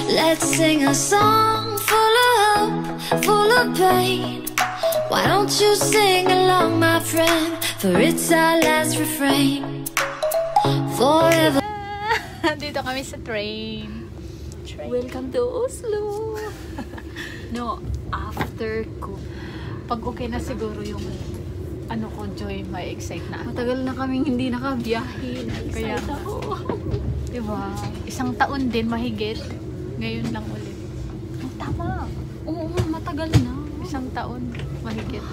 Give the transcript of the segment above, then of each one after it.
Let's sing a song full of hope, full of pain. Why don't you sing along, my friend? For it's our last refrain. Forever. Dito kami sa train. Welcome to Oslo. No, after ko. Pag okay na siguro yung ano ko, Joy, may excite na ako. Matagal na kaming hindi nakabiyahe. Kaya Excited ako. Diba? Isang taon din mahigit. Ngayon lang ulit. Oh, tama. Oo, matagal na. Isang taon mahigit.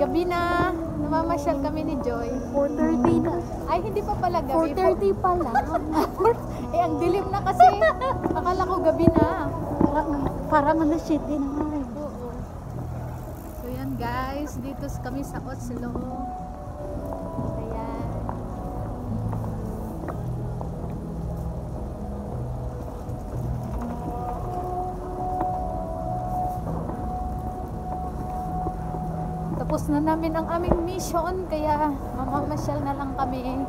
gabi na. Namamasyal kami ni Joy. 4:30 na. Ay, hindi pa pala gabi. 4:30 pa lang. Eh, ang dilim na kasi. Akala ko gabi na. Parang alas 7 na nga eh. Oo. So yan guys, dito kami sa Oslo. Ayan. Tapos na namin ang aming mission, kaya mamamasyal na lang kami.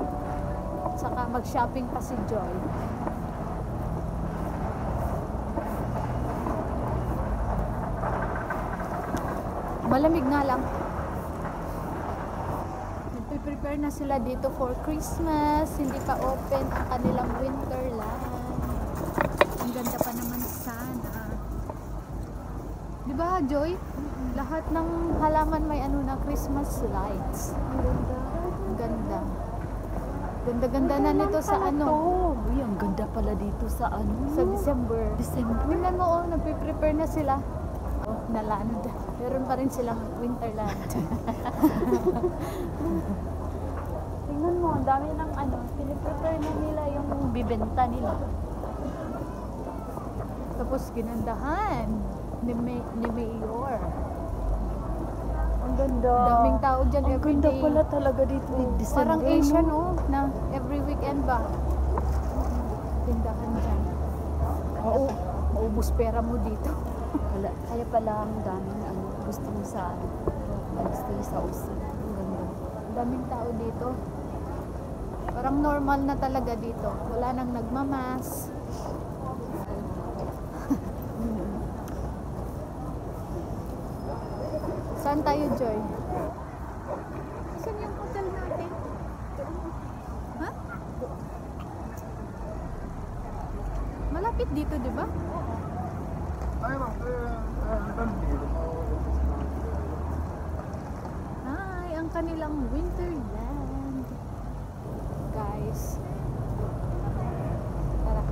Saka mag-shopping pa si Joy. Malamig nga lang. Nagpe-prepare na sila dito for Christmas. Hindi pa open ang kanilang winterland. Ang ganda pa naman sana. Di ba, Joy? Lahat ng halaman may ano na Christmas lights. Ang ganda. Ang ganda. Ganda-ganda na nito sa ano. Uy, ang ganda pala dito sa ano. Sa December. December. Tingnan mo, oh, nagpe-prepare na sila. Oh, na land. Meron pa rin silang winterland. Tingnan mo, ang dami ng ano. Piniprepare na nila yung bibenta nila. Tapos ginandahan ni Mayor. Ang ganda. Daming tao dyan Ang every ganda day. pala talaga dito. Oh, December, parang Asian, no? Na every weekend ba? Tindahan dyan. Oo, maubos pera mo dito. Kaya pala ang daming ano, gusto mo sa ano, mag-stay sa Oslo. Ang ganda. Daming tao dito. Parang normal na talaga dito. Wala nang nagmamas. Saan tayo, Joy? Saan yung hotel natin? Ha? Malapit dito, di ba? Ay, ang kanilang winterland. Guys. Tara.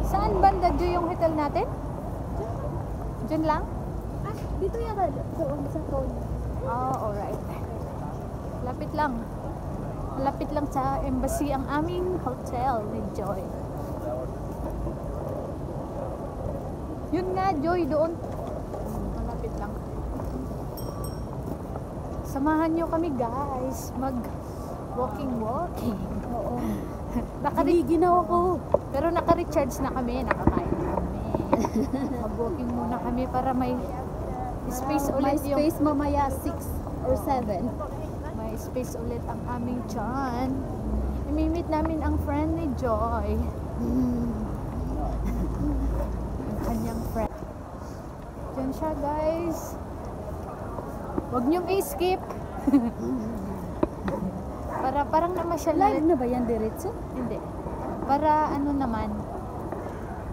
Saan banda, Joy, yung hotel natin? Diyan lang? Dito yata, doon sa phone. Oh, alright. Lapit lang. Lapit lang sa embassy ang aming hotel ni Joy. Yun nga, Joy, doon. Malapit lang. Samahan nyo kami, guys. Walking. Oo. Ginaw ako. Pero naka-recharge na kami. Nakakain na kami. Mag-walking muna kami para may space ulit May yung... space mamaya 6 or 7. May space ulit ang aming John. Imimit namin ang friend ni Joy. Ang kanyang friend. Diyan siya, guys. Huwag niyong i-skip. Parang namasyal na Live na ba yan diretso? Hindi. Para ano naman,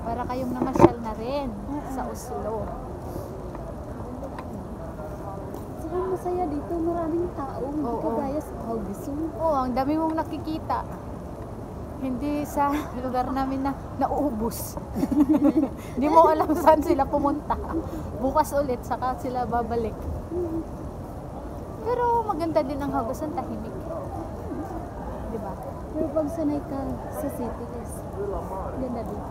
para kayong namasyal na rin sa Oslo. Saka masaya dito, maraming tao. Hindi Oo. kagaya sa Haugesund. Oo, ang dami mong nakikita. Hindi sa lugar namin na nauubos. Hindi mo alam saan sila pumunta. Bukas ulit, saka sila babalik. Pero maganda din ang Haugesund, tahimik. Diba? Pero pag sanay ka sa city, guys, ganda din.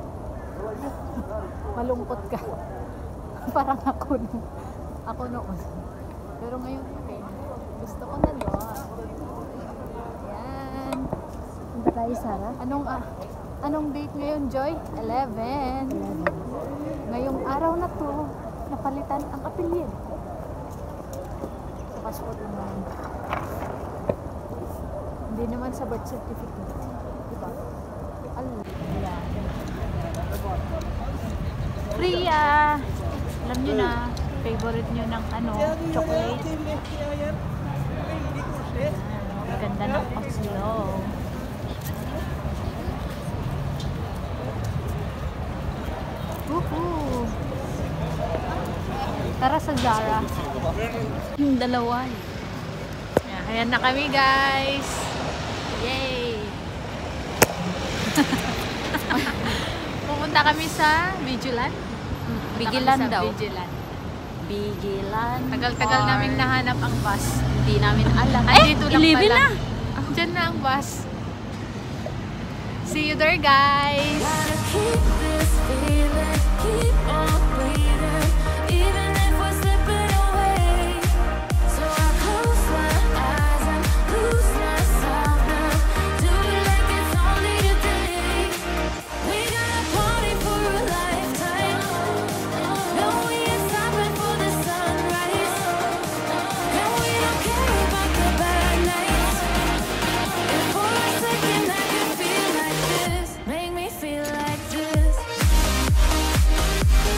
Malungkot ka. Parang ako noon. Pero ngayon, okay. Gusto ko na doon. Ayan. Punta tayo, Sarah. Anong date ngayon, Joy? 11. Ngayong araw na to, napalitan ang apelyido. Sa passport naman. Hindi naman sa birth certificate. Diba? Ayan. Priya! Alam nyo na, favorite nyo ng chocolate. Ayan, ganda ng Oslo. Woohoo! Tara sa Zara. Yung dalawa. Ayan na kami, guys. Yay! Pupunta kami sa Vigilant. Vigilant daw. Vigilant. Bigilan. Tagal-tagal Park. namin nahanap ang bus. Hindi namin alam. Ay, dito lang 11 pala. na. Diyan na ang bus. See you there, guys! Gotta keep this feeling, keep on breathing.